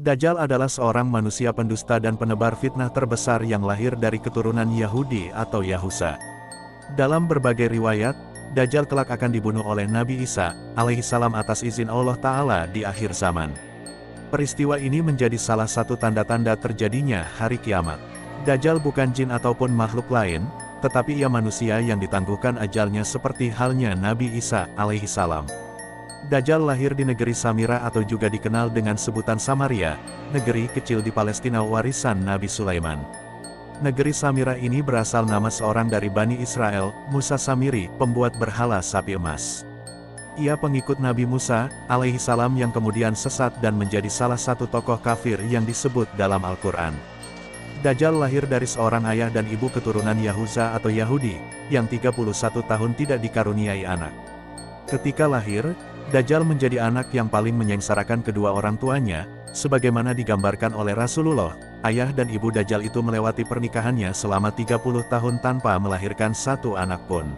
Dajjal adalah seorang manusia pendusta dan penebar fitnah terbesar yang lahir dari keturunan Yahudi atau Yahusa. Dalam berbagai riwayat, Dajjal kelak akan dibunuh oleh Nabi Isa, alaihissalam atas izin Allah Ta'ala di akhir zaman. Peristiwa ini menjadi salah satu tanda-tanda terjadinya hari kiamat. Dajjal bukan jin ataupun makhluk lain, tetapi ia manusia yang ditangguhkan ajalnya seperti halnya Nabi Isa, alaihissalam. Dajjal lahir di negeri Samira atau juga dikenal dengan sebutan Samaria, negeri kecil di Palestina warisan Nabi Sulaiman. Negeri Samira ini berasal nama seorang dari Bani Israel, Musa Samiri, pembuat berhala sapi emas. Ia pengikut Nabi Musa, alaihissalam yang kemudian sesat dan menjadi salah satu tokoh kafir yang disebut dalam Al-Quran. Dajjal lahir dari seorang ayah dan ibu keturunan Yahuza atau Yahudi, yang 31 tahun tidak dikaruniai anak. Ketika lahir, Dajjal menjadi anak yang paling menyengsarakan kedua orang tuanya, sebagaimana digambarkan oleh Rasulullah. Ayah dan ibu Dajjal itu melewati pernikahannya selama 30 tahun tanpa melahirkan satu anak pun.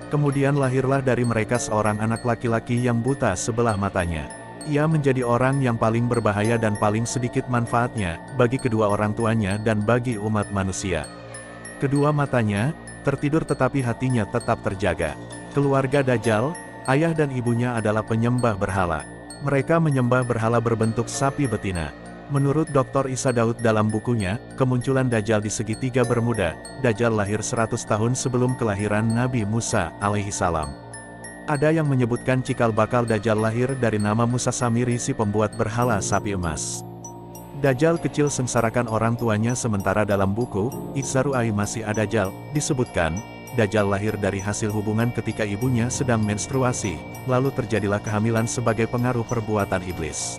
Kemudian lahirlah dari mereka seorang anak laki-laki yang buta sebelah matanya. Ia menjadi orang yang paling berbahaya dan paling sedikit manfaatnya, bagi kedua orang tuanya dan bagi umat manusia. Kedua matanya tertidur tetapi hatinya tetap terjaga. Keluarga Dajjal, ayah dan ibunya adalah penyembah berhala. Mereka menyembah berhala berbentuk sapi betina. Menurut Dr. Isa Daud dalam bukunya, Kemunculan Dajjal di Segitiga Bermuda, Dajjal lahir 100 tahun sebelum kelahiran Nabi Musa, alaihissalam. Ada yang menyebutkan cikal bakal Dajjal lahir dari nama Musa Samiri si pembuat berhala sapi emas. Dajjal kecil sengsarakan orang tuanya sementara dalam buku, Ihsaru Masih Ad-Dajjal, disebutkan, Dajjal lahir dari hasil hubungan ketika ibunya sedang menstruasi, lalu terjadilah kehamilan sebagai pengaruh perbuatan iblis.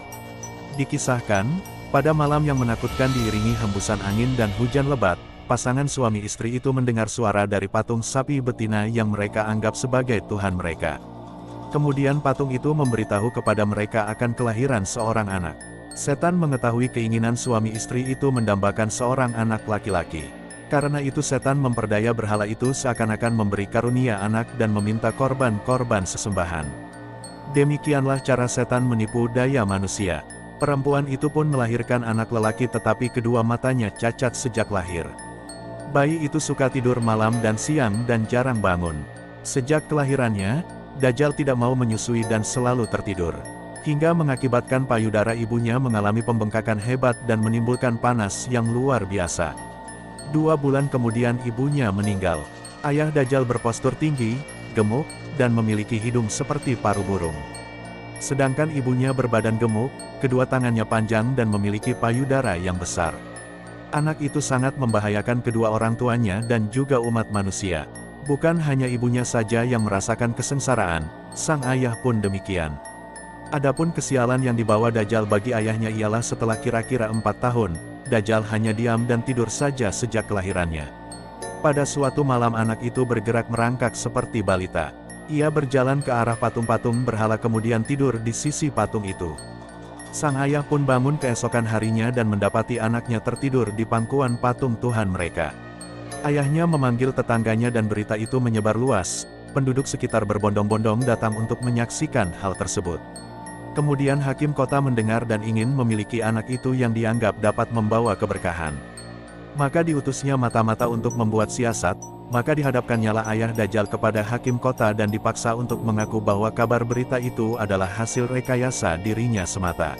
Dikisahkan, pada malam yang menakutkan diiringi hembusan angin dan hujan lebat, pasangan suami istri itu mendengar suara dari patung sapi betina yang mereka anggap sebagai Tuhan mereka. Kemudian patung itu memberitahu kepada mereka akan kelahiran seorang anak. Setan mengetahui keinginan suami istri itu mendambakan seorang anak laki-laki. Karena itu setan memperdaya berhala itu seakan-akan memberi karunia anak dan meminta korban-korban sesembahan. Demikianlah cara setan menipu daya manusia. Perempuan itu pun melahirkan anak lelaki tetapi kedua matanya cacat sejak lahir. Bayi itu suka tidur malam dan siang dan jarang bangun. Sejak kelahirannya, Dajjal tidak mau menyusui dan selalu tertidur. Hingga mengakibatkan payudara ibunya mengalami pembengkakan hebat dan menimbulkan panas yang luar biasa. 2 bulan kemudian ibunya meninggal. Ayah Dajjal berpostur tinggi, gemuk, dan memiliki hidung seperti paruh burung. Sedangkan ibunya berbadan gemuk, kedua tangannya panjang dan memiliki payudara yang besar. Anak itu sangat membahayakan kedua orang tuanya dan juga umat manusia. Bukan hanya ibunya saja yang merasakan kesengsaraan, sang ayah pun demikian. Adapun kesialan yang dibawa Dajjal bagi ayahnya ialah setelah kira-kira 4 tahun, Dajjal hanya diam dan tidur saja sejak kelahirannya. Pada suatu malam anak itu bergerak merangkak seperti balita. Ia berjalan ke arah patung-patung berhala kemudian tidur di sisi patung itu. Sang ayah pun bangun keesokan harinya dan mendapati anaknya tertidur di pangkuan patung Tuhan mereka. Ayahnya memanggil tetangganya dan berita itu menyebar luas. Penduduk sekitar berbondong-bondong datang untuk menyaksikan hal tersebut. Kemudian hakim kota mendengar dan ingin memiliki anak itu yang dianggap dapat membawa keberkahan. Maka diutusnya mata-mata untuk membuat siasat, maka dihadapkannyalah ayah Dajjal kepada hakim kota dan dipaksa untuk mengaku bahwa kabar berita itu adalah hasil rekayasa dirinya semata.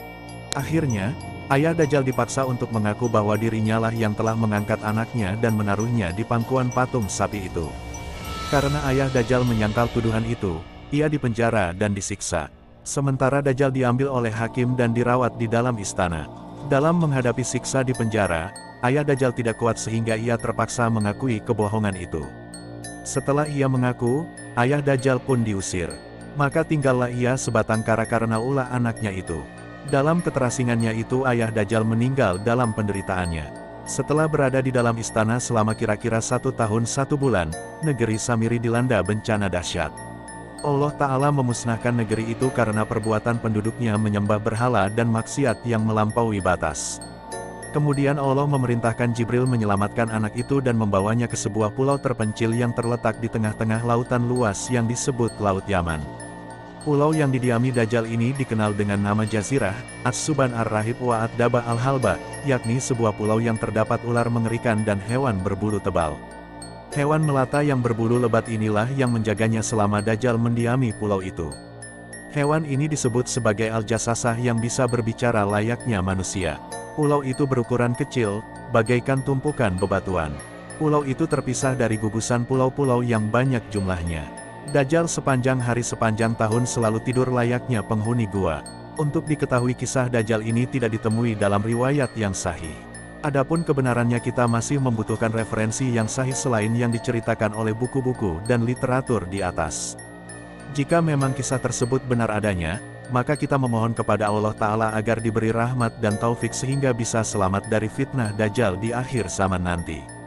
Akhirnya, ayah Dajjal dipaksa untuk mengaku bahwa dirinya lah yang telah mengangkat anaknya dan menaruhnya di pangkuan patung sapi itu. Karena ayah Dajjal menyangkal tuduhan itu, ia dipenjara dan disiksa. Sementara Dajjal diambil oleh hakim dan dirawat di dalam istana. Dalam menghadapi siksa di penjara, ayah Dajjal tidak kuat sehingga ia terpaksa mengakui kebohongan itu. Setelah ia mengaku, ayah Dajjal pun diusir. Maka tinggallah ia sebatang kara karena ulah anaknya itu. Dalam keterasingannya itu ayah Dajjal meninggal dalam penderitaannya. Setelah berada di dalam istana selama kira-kira 1 tahun 1 bulan, negeri Samiri dilanda bencana dahsyat. Allah Ta'ala memusnahkan negeri itu karena perbuatan penduduknya menyembah berhala dan maksiat yang melampaui batas. Kemudian Allah memerintahkan Jibril menyelamatkan anak itu dan membawanya ke sebuah pulau terpencil yang terletak di tengah-tengah lautan luas yang disebut Laut Yaman. Pulau yang didiami Dajjal ini dikenal dengan nama Jazirah, As-Suban Ar-Rahib wa Ad-Daba Al-Halba, yakni sebuah pulau yang terdapat ular mengerikan dan hewan berbulu tebal. Hewan melata yang berbulu lebat inilah yang menjaganya selama Dajjal mendiami pulau itu. Hewan ini disebut sebagai Al-Jassasah yang bisa berbicara layaknya manusia. Pulau itu berukuran kecil, bagaikan tumpukan bebatuan. Pulau itu terpisah dari gugusan pulau-pulau yang banyak jumlahnya. Dajjal sepanjang hari sepanjang tahun selalu tidur layaknya penghuni gua. Untuk diketahui kisah Dajjal ini tidak ditemui dalam riwayat yang sahih. Adapun kebenarannya kita masih membutuhkan referensi yang sahih selain yang diceritakan oleh buku-buku dan literatur di atas. Jika memang kisah tersebut benar adanya, maka kita memohon kepada Allah Ta'ala agar diberi rahmat dan taufik sehingga bisa selamat dari fitnah Dajjal di akhir zaman nanti.